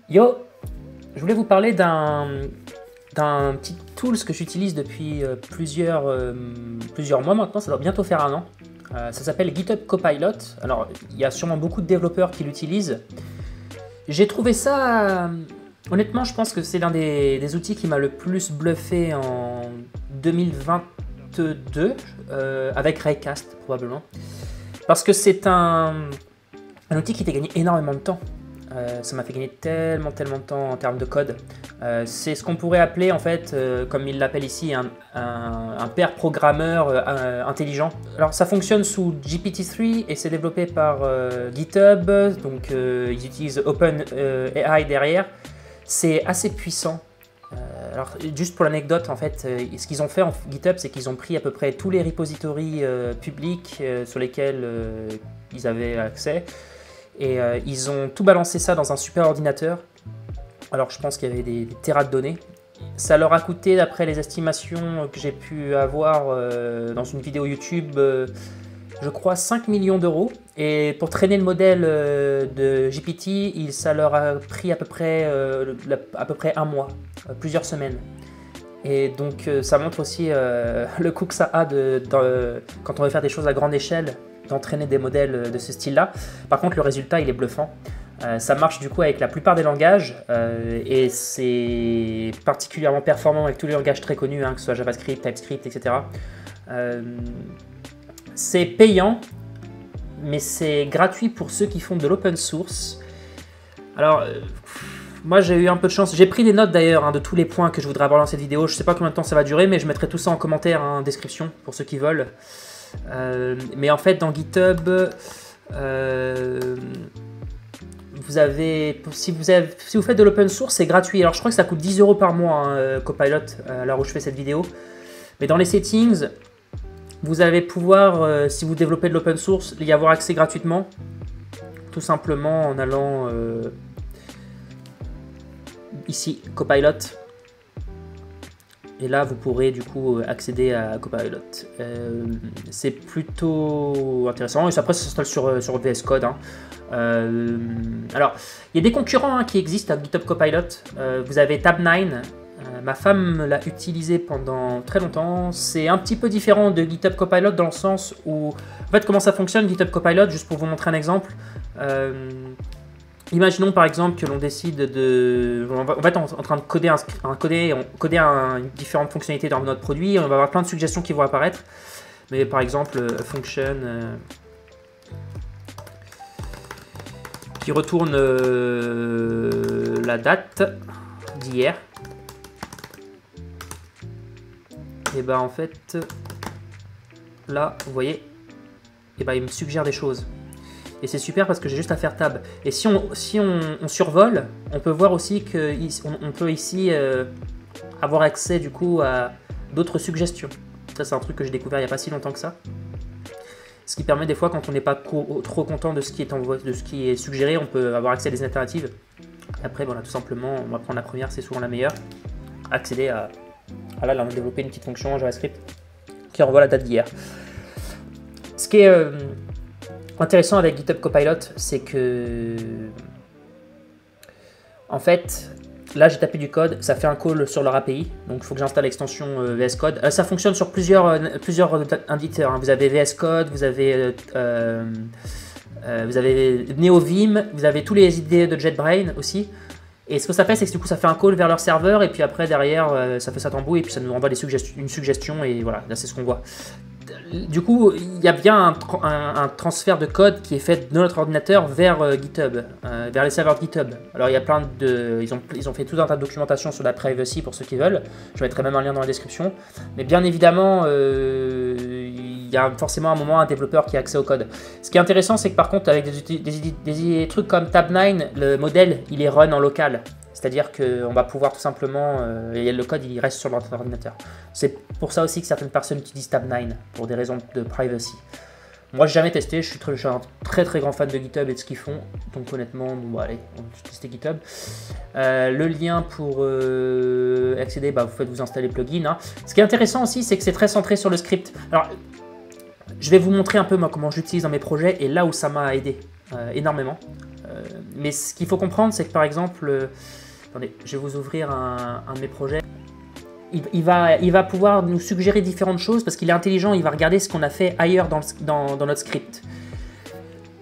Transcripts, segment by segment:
Yo, je voulais vous parler d'un petit tool que j'utilise depuis plusieurs mois maintenant, ça doit bientôt faire un an. Ça s'appelle GitHub Copilot. Alors, il y a sûrement beaucoup de développeurs qui l'utilisent. J'ai trouvé ça, honnêtement, je pense que c'est l'un des outils qui m'a le plus bluffé en 2022, avec Raycast probablement. Parce que c'est un outil qui t'a gagné énormément de temps. Ça m'a fait gagner tellement de temps en termes de code. C'est ce qu'on pourrait appeler en fait, comme il l'appelle ici, un pair programmeur intelligent. Alors ça fonctionne sous GPT-3 et c'est développé par GitHub, donc ils utilisent OpenAI derrière. C'est assez puissant. Alors juste pour l'anecdote, en fait, ce qu'ils ont fait en GitHub, c'est qu'ils ont pris à peu près tous les repositories publics sur lesquels ils avaient accès. Et ils ont tout balancé ça dans un super ordinateur. Alors je pense qu'il y avait des terras de données. Ça leur a coûté, d'après les estimations que j'ai pu avoir dans une vidéo YouTube, je crois 5 millions d'euros. Et pour traîner le modèle de GPT, ça leur a pris à peu près un mois, plusieurs semaines. Et donc ça montre aussi le coût que ça a quand on veut faire des choses à grande échelle, d'entraîner des modèles de ce style-là. Par contre, le résultat, il est bluffant. Ça marche du coup avec la plupart des langages et c'est particulièrement performant avec tous les langages très connus, que ce soit JavaScript, TypeScript, etc. C'est payant, mais c'est gratuit pour ceux qui font de l'open source. Alors, moi j'ai eu un peu de chance. J'ai pris des notes d'ailleurs de tous les points que je voudrais aborder dans cette vidéo. Je ne sais pas combien de temps ça va durer, mais je mettrai tout ça en commentaire, en description, pour ceux qui veulent. Mais en fait, dans GitHub, si vous faites de l'open source, c'est gratuit. Alors je crois que ça coûte 10 € par mois, Copilot, à l'heure où je fais cette vidéo. Mais dans les settings, vous allez pouvoir, si vous développez de l'open source, y avoir accès gratuitement. Tout simplement en allant ici, Copilot. Et là, vous pourrez du coup accéder à Copilot. C'est plutôt intéressant. Et après, ça s'installe sur VS Code. Alors, il y a des concurrents qui existent à GitHub Copilot. Vous avez Tabnine. Ma femme l'a utilisé pendant très longtemps. C'est un petit peu différent de GitHub Copilot dans le sens où... En fait, comment ça fonctionne GitHub Copilot, juste pour vous montrer un exemple. Imaginons par exemple que l'on décide de... On va être en train de coder différentes fonctionnalités dans notre produit. Et on va avoir plein de suggestions qui vont apparaître. Mais par exemple, function qui retourne la date d'hier. Et bah en fait, là, vous voyez, et bah il me suggère des choses. Et c'est super parce que j'ai juste à faire tab. Et si on survole, on peut voir aussi qu'on peut ici avoir accès du coup à d'autres suggestions. Ça c'est un truc que j'ai découvert il n'y a pas si longtemps que ça. Ce qui permet des fois, quand on n'est pas trop content de ce qui est suggéré, on peut avoir accès à des alternatives. Et après voilà, tout simplement, on va prendre la première, c'est souvent la meilleure. Accéder à... Ah là, on a développé une petite fonction en JavaScript qui renvoie la date d'hier. Ce qui est intéressant avec GitHub Copilot, c'est que, en fait, là j'ai tapé du code, ça fait un call sur leur API, donc il faut que j'installe l'extension VS Code. Ça fonctionne sur plusieurs éditeurs. Vous avez VS Code, vous avez NeoVim, vous avez tous les IDE de JetBrains aussi. Et ce que ça fait, c'est que du coup, ça fait un call vers leur serveur, et puis après, derrière, ça fait sa tambouille, et puis ça nous envoie une suggestion, et voilà, là, c'est ce qu'on voit. Du coup, il y a bien un transfert de code qui est fait de notre ordinateur vers GitHub, vers les serveurs de GitHub. Alors, il y a plein de... Ils ont fait tout un tas de documentation sur la privacy pour ceux qui veulent. Je mettrai même un lien dans la description. Mais bien évidemment, il y a forcément un développeur qui a accès au code. Ce qui est intéressant, c'est que par contre, avec des trucs comme Tabnine, le modèle, il est run en local. C'est-à-dire qu'on va pouvoir tout simplement... le code, il reste sur notre ordinateur. C'est pour ça aussi que certaines personnes utilisent Tabnine, pour des raisons de privacy. Moi, j'ai jamais testé. Je suis un très grand fan de GitHub et de ce qu'ils font. Donc honnêtement, bon, allez, on va tester GitHub. Le lien pour accéder, vous installer le plugin. Ce qui est intéressant aussi, c'est que c'est très centré sur le script. Alors, je vais vous montrer un peu moi, comment j'utilise dans mes projets et là où ça m'a aidé énormément. mais ce qu'il faut comprendre, c'est que par exemple, attendez, je vais vous ouvrir un de mes projets. Il va pouvoir nous suggérer différentes choses parce qu'il est intelligent, il va regarder ce qu'on a fait ailleurs dans notre script.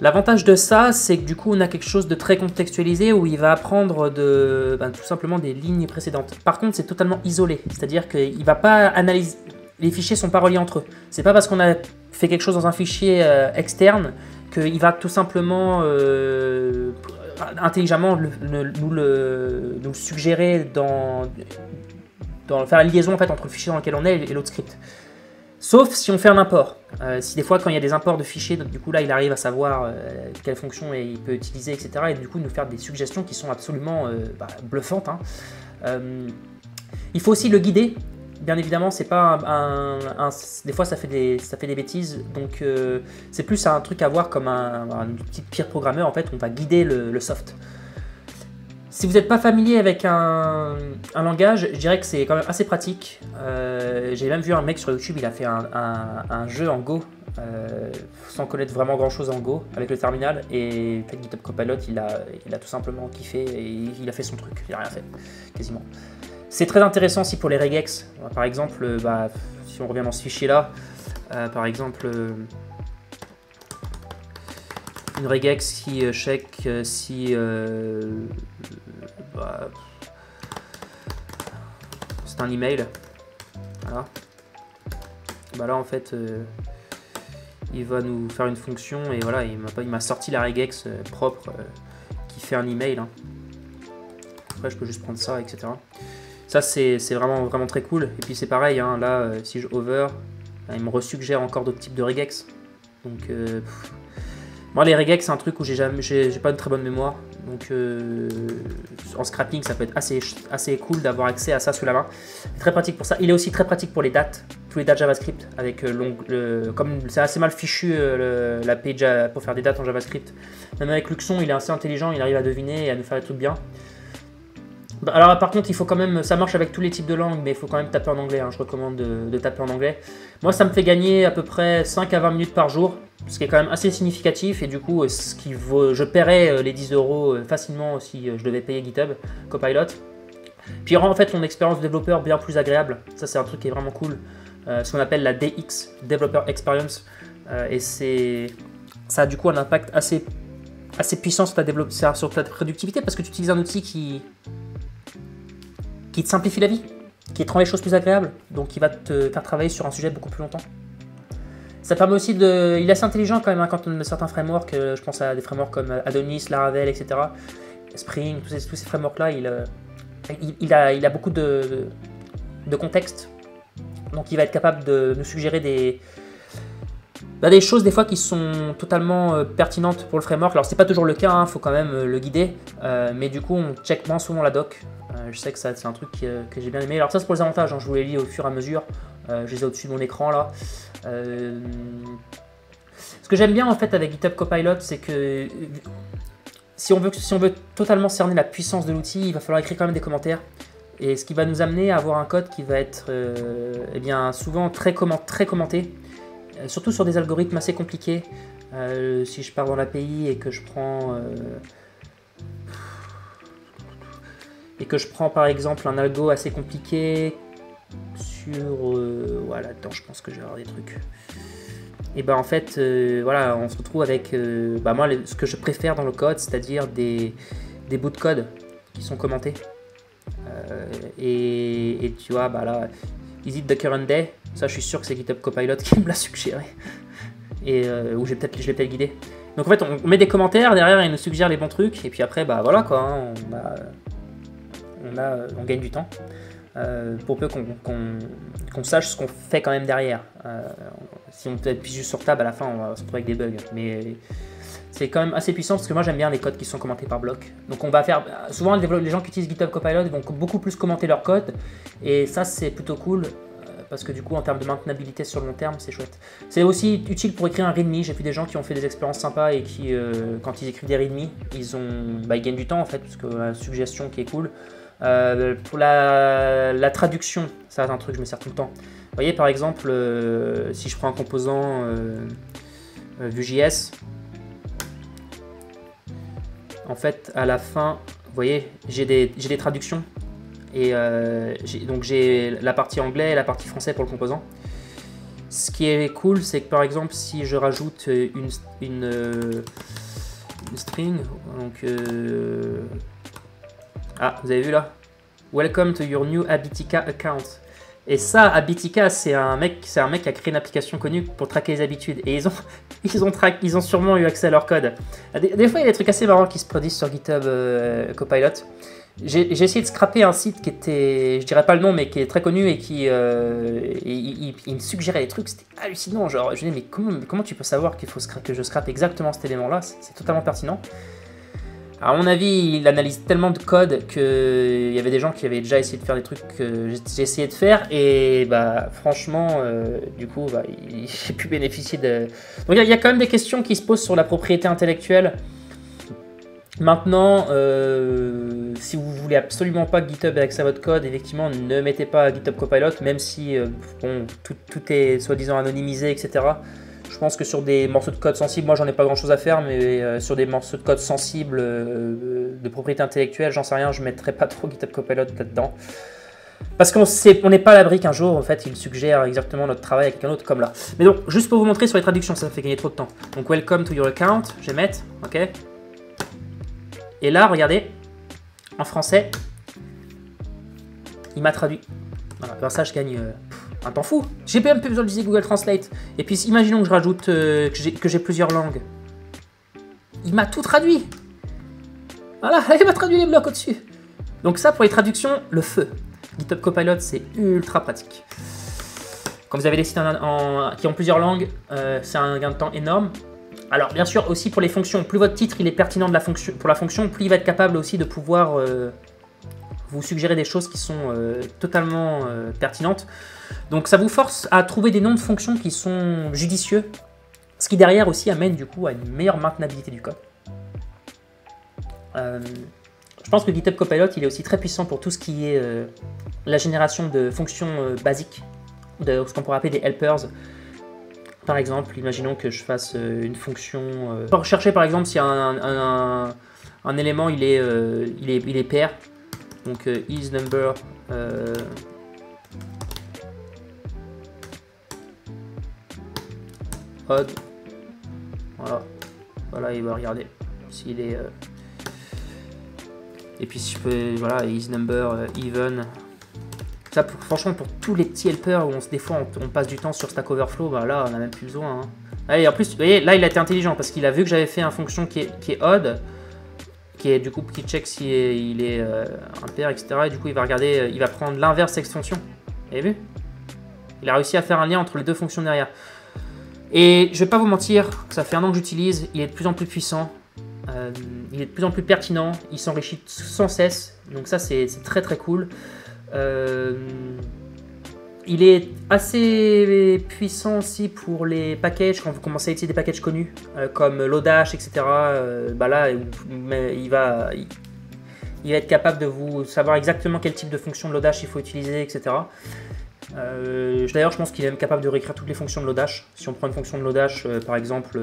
L'avantage de ça, c'est que du coup, on a quelque chose de très contextualisé où il va apprendre tout simplement des lignes précédentes. Par contre, c'est totalement isolé, c'est-à-dire qu'il ne va pas analyser, les fichiers ne sont pas reliés entre eux. C'est pas parce qu'on a fait quelque chose dans un fichier externe qu'il va tout simplement intelligemment nous le suggérer faire la liaison en fait, entre le fichier dans lequel on est et l'autre script. Sauf si on fait un import. Si des fois, quand il y a des imports de fichiers, du coup là, il arrive à savoir quelle fonction il peut utiliser, etc. Et du coup, nous faire des suggestions qui sont absolument bluffantes. Hein. Il faut aussi le guider. Bien évidemment, c'est pas des fois, ça fait des bêtises. Donc, c'est plus un truc à voir comme un petit peer programmeur. En fait, on va guider le soft. Si vous n'êtes pas familier avec un langage, je dirais que c'est quand même assez pratique. J'ai même vu un mec sur YouTube, il a fait un jeu en Go, sans connaître vraiment grand chose en Go, avec le terminal, et avec GitHub Copilot, il a tout simplement kiffé et il a fait son truc, il n'a rien fait, quasiment. C'est très intéressant aussi pour les regex. Par exemple, si on revient dans ce fichier-là, par exemple, une regex qui check si c'est un email, voilà. Là en fait il va nous faire une fonction et voilà, il m'a sorti la regex propre qui fait un email. Hein. Après je peux juste prendre ça, etc. Ça c'est vraiment très cool. Et puis c'est pareil, hein, là si je hover, il me resuggère encore d'autres types de regex. Donc moi, les regex, c'est un truc où j'ai pas une très bonne mémoire. Donc, en scrapping, ça peut être assez cool d'avoir accès à ça sous la main. C'est très pratique pour ça. Il est aussi très pratique pour les dates, tous les dates JavaScript. Avec comme c'est assez mal fichu la page pour faire des dates en JavaScript. Même avec Luxon, il est assez intelligent, il arrive à deviner et à nous faire des trucs bien. Alors par contre, il faut quand même, ça marche avec tous les types de langues, mais il faut quand même taper en anglais. Hein. Je recommande de taper en anglais. Moi, ça me fait gagner à peu près 5 à 20 minutes par jour, ce qui est quand même assez significatif. Et du coup, je paierais les 10 € facilement si je devais payer GitHub Copilot. Puis rend en fait mon expérience de développeur bien plus agréable. Ça, c'est un truc qui est vraiment cool. Ce qu'on appelle la DX, Developer Experience. Et ça a du coup un impact assez puissant sur ta productivité parce que tu utilises un outil qui te simplifie la vie, qui te rend les choses plus agréables, donc qui va te faire travailler sur un sujet beaucoup plus longtemps. Ça permet aussi il est assez intelligent quand même hein, quand on met certains frameworks, je pense à des frameworks comme Adonis, Laravel, etc. Spring, tous ces frameworks-là, il a beaucoup de contexte, donc il va être capable de nous suggérer des choses des fois qui sont totalement pertinentes pour le framework. Alors c'est pas toujours le cas, il faut quand même le guider, mais du coup on check moins souvent la doc. Je sais que c'est un truc que j'ai bien aimé. Alors ça c'est pour les avantages, hein, je vous les lis au fur et à mesure. Je les ai au-dessus de mon écran là. Ce que j'aime bien en fait avec GitHub Copilot, c'est que si on veut totalement cerner la puissance de l'outil, il va falloir écrire quand même des commentaires. Et ce qui va nous amener à avoir un code qui va être souvent très commenté. Surtout sur des algorithmes assez compliqués. Si je pars dans l'API et que je prends par exemple un algo assez compliqué sur voilà, attends, je pense que je vais avoir des trucs. Et en fait voilà, on se retrouve avec moi ce que je préfère dans le code, c'est-à-dire des bouts de code qui sont commentés. Et tu vois, là, is it the current day? Ça, je suis sûr que c'est GitHub Copilot qui me l'a suggéré. Et ou je l'ai peut-être guidé. Donc en fait, on met des commentaires, derrière, il nous suggère les bons trucs. Et puis après, voilà quoi, hein, on gagne du temps. Pour peu qu'on sache ce qu'on fait quand même derrière. Si on appuie juste sur tab, à la fin, on va se retrouver avec des bugs. Mais c'est quand même assez puissant parce que moi j'aime bien les codes qui sont commentés par bloc. Donc on va faire, souvent les gens qui utilisent GitHub Copilot vont beaucoup plus commenter leur code. Et ça c'est plutôt cool. Parce que du coup en termes de maintenabilité sur le long terme c'est chouette. C'est aussi utile pour écrire un readme. J'ai vu des gens qui ont fait des expériences sympas et qui quand ils écrivent des readme ils gagnent du temps en fait parce que la suggestion qui est cool. Pour la traduction, ça c'est un truc que je me sers tout le temps. Vous voyez par exemple si je prends un composant Vue.js, en fait, à la fin, vous voyez, j'ai des traductions. Et donc j'ai la partie anglais et la partie français pour le composant. Ce qui est cool, c'est que par exemple, si je rajoute une string, donc ah, vous avez vu là, Welcome to your new Habitica account. Et ça, Habitica, c'est un mec qui a créé une application connue pour traquer les habitudes. Et ils ont sûrement eu accès à leur code. Des fois, il y a des trucs assez marrants qui se produisent sur GitHub Copilot. J'ai essayé de scraper un site qui était, je dirais pas le nom, mais qui est très connu et qui il me suggérait des trucs, c'était hallucinant. Genre, je me disais, mais comment tu peux savoir que je scrape exactement cet élément-là? C'est totalement pertinent. Alors, à mon avis, il analyse tellement de code qu'il y avait des gens qui avaient déjà essayé de faire des trucs que j'ai essayé de faire. Et bah, franchement, du coup, bah, j'ai pu bénéficier de. Donc, il y a quand même des questions qui se posent sur la propriété intellectuelle. Maintenant, si vous voulez absolument pas que GitHub ait accès à votre code, effectivement, ne mettez pas GitHub Copilot, même si bon, tout est soi-disant anonymisé, etc. Je pense que sur des morceaux de code sensibles, moi j'en ai pas grand chose à faire, mais sur des morceaux de code sensibles de propriété intellectuelle, j'en sais rien, je mettrai pas trop GitHub Copilot là-dedans. Parce qu'on n'est pas à l'abri qu'un jour, en fait, il suggère exactement notre travail à quelqu'un d'autre, comme là. Mais donc, juste pour vous montrer sur les traductions, ça fait gagner trop de temps. Donc, welcome to your account, je vais mettre, ok. Et là, regardez, en français, il m'a traduit. Voilà, alors ça, je gagne un temps fou. J'ai même plus besoin d'utiliser Google Translate. Et puis, imaginons que je rajoute que j'ai plusieurs langues. Il m'a tout traduit. Voilà, il m'a traduit les blocs au-dessus. Donc ça, pour les traductions, le feu. GitHub Copilot, c'est ultra pratique. Quand vous avez des sites qui ont plusieurs langues, c'est un gain de temps énorme. Alors bien sûr aussi pour les fonctions, plus votre titre il est pertinent pour la fonction, plus il va être capable aussi de pouvoir vous suggérer des choses qui sont totalement pertinentes. Donc ça vous force à trouver des noms de fonctions qui sont judicieux, ce qui derrière aussi amène du coup à une meilleure maintenabilité du code. Je pense que GitHub Copilot il est aussi très puissant pour tout ce qui est la génération de fonctions basiques, de ce qu'on pourrait appeler des helpers. Par exemple, imaginons que je fasse une fonction. Pour rechercher par exemple si un élément il est pair. Donc is number. Odd. Voilà, il va regarder s'il est. Et puis si je peux, voilà, is number even. Ça, franchement, pour tous les petits helpers où des fois on passe du temps sur Stack Overflow, bah là on n'a même plus besoin. Hein. Allez, en plus, vous voyez, là il a été intelligent parce qu'il a vu que j'avais fait une fonction qui est odd, qui est du coup qui check si il est impair, etc. Et du coup il va regarder, il va prendre l'inverse de cette fonction. Vous avez vu? Il a réussi à faire un lien entre les deux fonctions derrière. Et je vais pas vous mentir, ça fait un an que j'utilise, il est de plus en plus puissant, il est de plus en plus pertinent, il s'enrichit sans cesse. Donc ça c'est très très cool. Il est assez puissant aussi pour les packages, quand vous commencez à utiliser des packages connus comme Lodash, etc. Bah là, il va être capable de vous savoir exactement quel type de fonction de Lodash il faut utiliser, etc. D'ailleurs, je pense qu'il est même capable de réécrire toutes les fonctions de Lodash. Si on prend une fonction de Lodash, par exemple,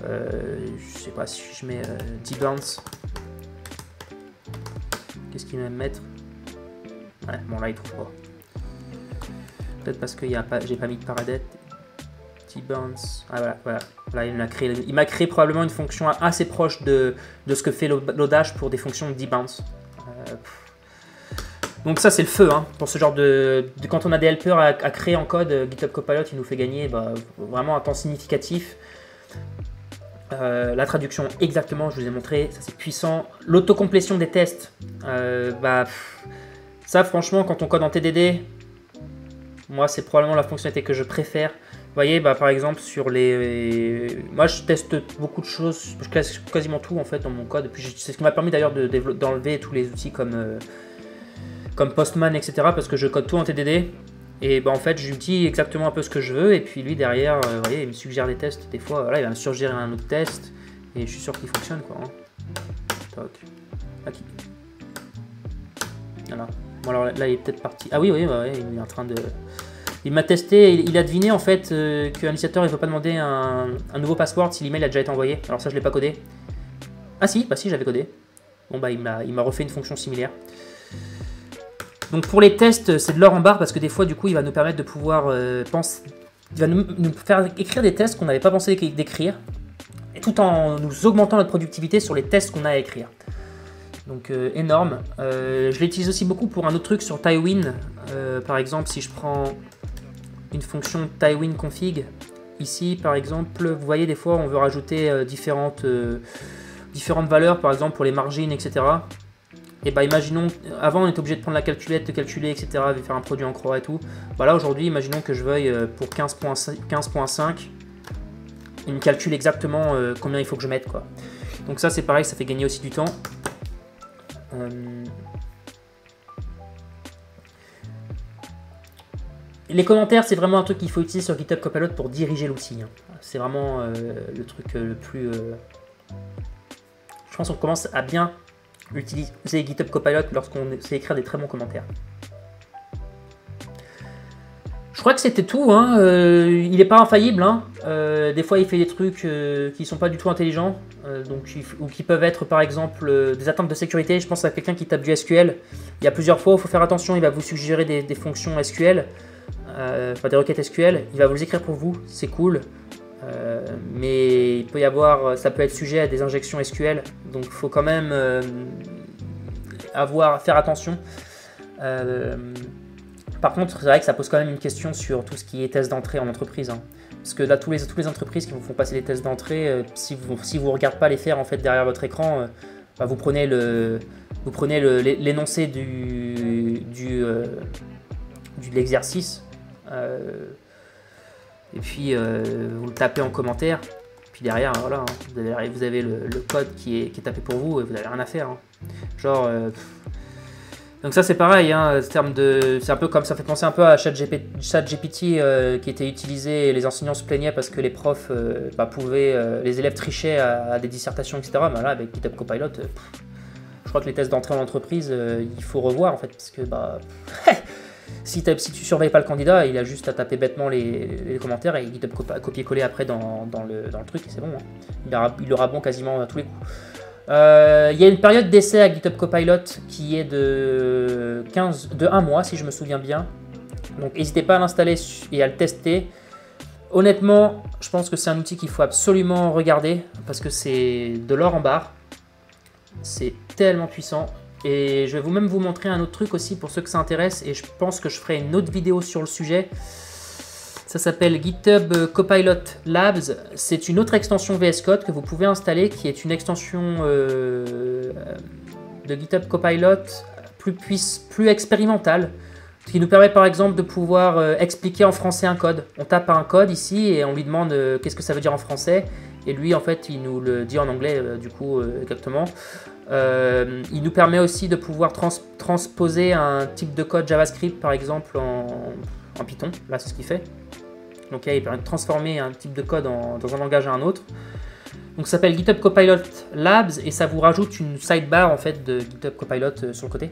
je sais pas si je mets dbounce, qu'est-ce qu'il va me mettre? Ouais, bon là il trouve pas. Peut-être parce que j'ai pas mis de paradette. T-bounce. Ah voilà. Là il m'a créé probablement une fonction assez proche de ce que fait Lodash pour des fonctions de dbounce. Donc ça c'est le feu hein, pour ce genre quand on a des helpers à créer en code, GitHub Copilot il nous fait gagner vraiment un temps significatif. La traduction exactement, je vous ai montré, ça c'est puissant. L'autocomplétion des tests, ça franchement quand on code en TDD, moi c'est probablement la fonctionnalité que je préfère. Vous voyez par exemple sur moi je teste beaucoup de choses, je classe quasiment tout en fait dans mon code. C'est ce qui m'a permis d'ailleurs d'enlever tous les outils comme Postman etc. parce que je code tout en TDD. Et en fait je lui dis exactement un peu ce que je veux et puis lui derrière, vous voyez, il me suggère des tests des fois, voilà, il va me suggérer un autre test et je suis sûr qu'il fonctionne quoi. Hein. Toc. Okay. Voilà. Bon alors là il est peut-être parti. Ah oui, il est en train de. Il m'a testé, il a deviné en fait qu'un utilisateur il ne veut pas demander un nouveau password si l'email a déjà été envoyé. Alors ça je l'ai pas codé. Ah si, bah si, j'avais codé. Bon bah il m'a refait une fonction similaire. Donc pour les tests, c'est de l'or en barre parce que des fois, du coup, il va nous permettre de pouvoir penser... Il va nous faire écrire des tests qu'on n'avait pas pensé d'écrire, tout en nous augmentant notre productivité sur les tests qu'on a à écrire. Donc énorme. Je l'utilise aussi beaucoup pour un autre truc sur Tailwind. Par exemple, si je prends une fonction Tailwind config, ici par exemple, vous voyez des fois on veut rajouter différentes valeurs, par exemple pour les margines, etc. Et bah imaginons, avant on était obligé de prendre la calculette, de calculer, etc., de faire un produit en croix et tout. Bah là aujourd'hui, imaginons que je veuille pour 15.5, il me calcule exactement combien il faut que je mette, quoi. Donc ça c'est pareil, ça fait gagner aussi du temps. Les commentaires, c'est vraiment un truc qu'il faut utiliser sur GitHub Copilot pour diriger l'outil. Hein. C'est vraiment le truc le plus... Je pense qu'on commence à bien utiliser GitHub Copilot lorsqu'on sait écrire des très bons commentaires. Je crois que c'était tout. Hein. Il n'est pas infaillible. Hein. Des fois, il fait des trucs qui ne sont pas du tout intelligents. Ou qui peuvent être, par exemple, des atteintes de sécurité. Je pense à quelqu'un qui tape du SQL. Il y a plusieurs fois, il faut faire attention. Il va vous suggérer des fonctions SQL. Enfin, des requêtes SQL. Il va vous les écrire pour vous. C'est cool. Mais il peut y avoir, ça peut être sujet à des injections SQL. Donc, il faut quand même faire attention. Par contre, c'est vrai que ça pose quand même une question sur tout ce qui est test d'entrée en entreprise. Hein. Parce que là, toutes les entreprises qui vous font passer les tests d'entrée, si vous ne regardez pas les faire en fait, derrière votre écran, bah, vous prenez l'énoncé de l'exercice et puis vous le tapez en commentaire. Puis derrière, voilà, hein, vous avez le code qui est tapé pour vous et vous n'avez rien à faire. Hein. Genre... Donc ça c'est pareil, hein, c'est un peu comme ça fait penser un peu à ChatGPT qui était utilisé et les enseignants se plaignaient parce que les profs les élèves trichaient à des dissertations, etc. Mais là avec GitHub Copilot, je crois que les tests d'entrée en entreprise, il faut revoir en fait parce que si tu surveilles pas le candidat, il a juste à taper bêtement les commentaires et GitHub copier-coller après dans le truc et c'est bon. Hein. Il aura bon quasiment à tous les coups. Il y a une période d'essai à GitHub Copilot qui est de 1 mois si je me souviens bien. Donc n'hésitez pas à l'installer et à le tester. Honnêtement, je pense que c'est un outil qu'il faut absolument regarder parce que c'est de l'or en barre. C'est tellement puissant. Et je vais même vous montrer un autre truc aussi pour ceux que ça intéresse. Et je pense que je ferai une autre vidéo sur le sujet. Ça s'appelle GitHub Copilot Labs. C'est une autre extension VS Code que vous pouvez installer qui est une extension de GitHub Copilot plus expérimentale qui nous permet par exemple de pouvoir expliquer en français un code. On tape un code ici et on lui demande qu'est-ce que ça veut dire en français et lui en fait il nous le dit en anglais du coup exactement. Il nous permet aussi de pouvoir transposer un type de code JavaScript par exemple en Python. Là c'est ce qu'il fait. Donc là, il permet de transformer un type de code dans un langage à un autre. Donc ça s'appelle GitHub Copilot Labs et ça vous rajoute une sidebar en fait de GitHub Copilot sur le côté.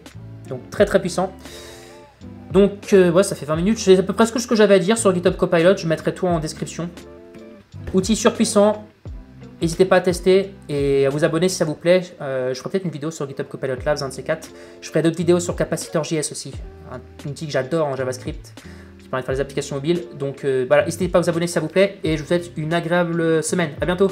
Donc très très puissant. Donc ouais, ça fait 20 minutes. C'est à peu près ce que j'avais à dire sur GitHub Copilot. Je mettrai tout en description. Outil surpuissant. N'hésitez pas à tester et à vous abonner si ça vous plaît. Je ferai peut-être une vidéo sur GitHub Copilot Labs, un de ces quatre. Je ferai d'autres vidéos sur Capacitor.js aussi. Un outil que j'adore en JavaScript. De faire des applications mobiles. Donc voilà, n'hésitez pas à vous abonner si ça vous plaît et je vous souhaite une agréable semaine. À bientôt.